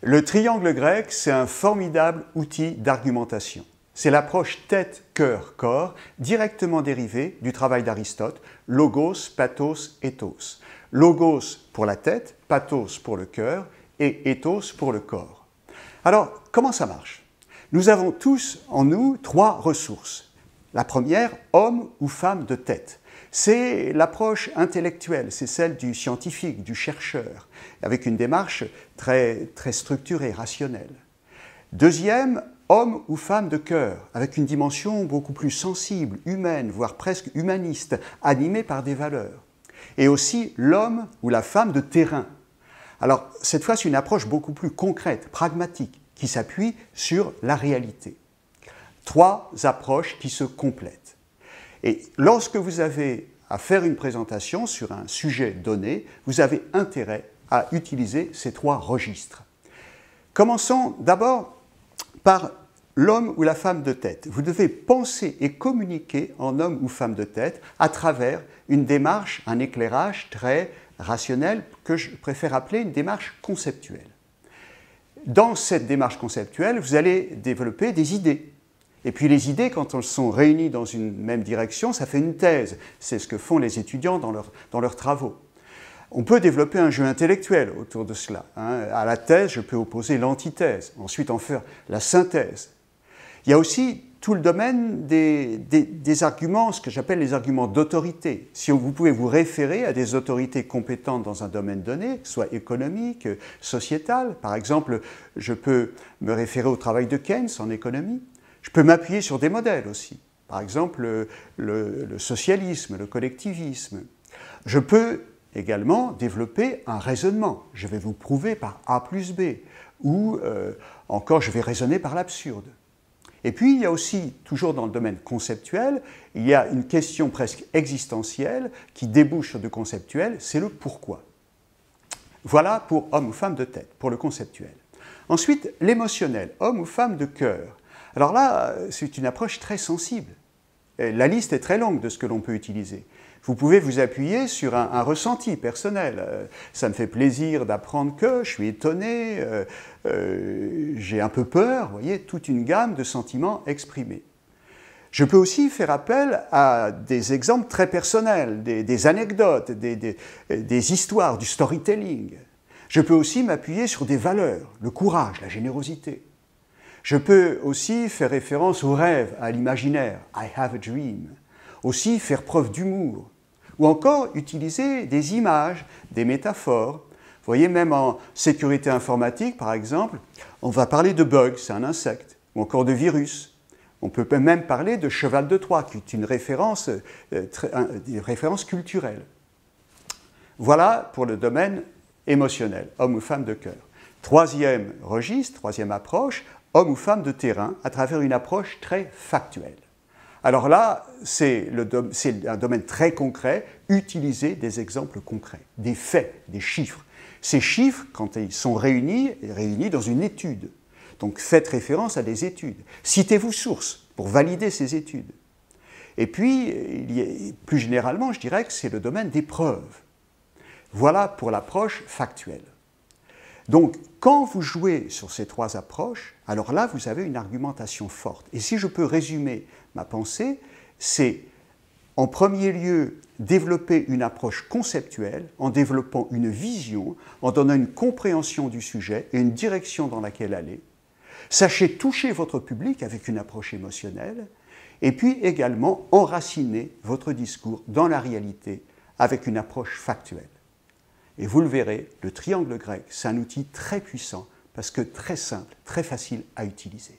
Le triangle grec, c'est un formidable outil d'argumentation. C'est l'approche tête, cœur, corps, directement dérivée du travail d'Aristote, logos, pathos, ethos. Logos pour la tête, pathos pour le cœur et ethos pour le corps. Alors, comment ça marche? Nous avons tous en nous trois ressources. La première, homme ou femme de tête. C'est l'approche intellectuelle, c'est celle du scientifique, du chercheur, avec une démarche très structurée, rationnelle. Deuxième, homme ou femme de cœur, avec une dimension beaucoup plus sensible, humaine, voire presque humaniste, animée par des valeurs. Et aussi l'homme ou la femme de terrain. Alors, cette fois, c'est une approche beaucoup plus concrète, pragmatique, qui s'appuie sur la réalité. Trois approches qui se complètent. Et lorsque vous avez à faire une présentation sur un sujet donné, vous avez intérêt à utiliser ces trois registres. Commençons d'abord par l'homme ou la femme de tête. Vous devez penser et communiquer en homme ou femme de tête à travers une démarche, un éclairage très rationnel que je préfère appeler une démarche conceptuelle. Dans cette démarche conceptuelle, vous allez développer des idées. Et puis les idées, quand elles sont réunies dans une même direction, ça fait une thèse. C'est ce que font les étudiants dans leurs travaux. On peut développer un jeu intellectuel autour de cela. À la thèse, je peux opposer l'antithèse, ensuite en faire la synthèse. Il y a aussi tout le domaine des arguments, ce que j'appelle les arguments d'autorité. Si vous pouvez vous référer à des autorités compétentes dans un domaine donné, soit économique, sociétal. Par exemple, je peux me référer au travail de Keynes en économie. Je peux m'appuyer sur des modèles aussi. Par exemple, le socialisme, le collectivisme. Je peux également développer un raisonnement. Je vais vous prouver par A plus B. Ou encore, je vais raisonner par l'absurde. Et puis, il y a aussi, toujours dans le domaine conceptuel, il y a une question presque existentielle qui débouche sur du conceptuel, c'est le pourquoi. Voilà pour homme ou femme de tête, pour le conceptuel. Ensuite, l'émotionnel, homme ou femme de cœur. Alors là, c'est une approche très sensible. La liste est très longue de ce que l'on peut utiliser. Vous pouvez vous appuyer sur un ressenti personnel. Ça me fait plaisir d'apprendre que, je suis étonné, j'ai un peu peur, vous voyez, toute une gamme de sentiments exprimés. Je peux aussi faire appel à des exemples très personnels, des anecdotes, des histoires, du storytelling. Je peux aussi m'appuyer sur des valeurs, le courage, la générosité. Je peux aussi faire référence au rêve, à l'imaginaire, I have a dream. Aussi faire preuve d'humour. Ou encore utiliser des images, des métaphores. Vous voyez, même en sécurité informatique, par exemple, on va parler de bug, c'est un insecte, ou encore de virus. On peut même parler de cheval de Troie, qui est une référence culturelle. Voilà pour le domaine émotionnel, homme ou femme de cœur. Troisième registre, troisième approche, homme ou femme de terrain, à travers une approche très factuelle. Alors là, c'est un domaine très concret, utiliser des exemples concrets, des faits, des chiffres. Ces chiffres, quand ils sont réunis dans une étude. Donc faites référence à des études. Citez vos sources pour valider ces études. Et puis, plus généralement, je dirais que c'est le domaine des preuves. Voilà pour l'approche factuelle. Donc, quand vous jouez sur ces trois approches, alors là, vous avez une argumentation forte. Et si je peux résumer ma pensée, c'est en premier lieu développer une approche conceptuelle, en développant une vision, en donnant une compréhension du sujet et une direction dans laquelle aller. Sachez toucher votre public avec une approche émotionnelle, et puis également enraciner votre discours dans la réalité avec une approche factuelle. Et vous le verrez, le triangle grec, c'est un outil très puissant parce que très simple, très facile à utiliser.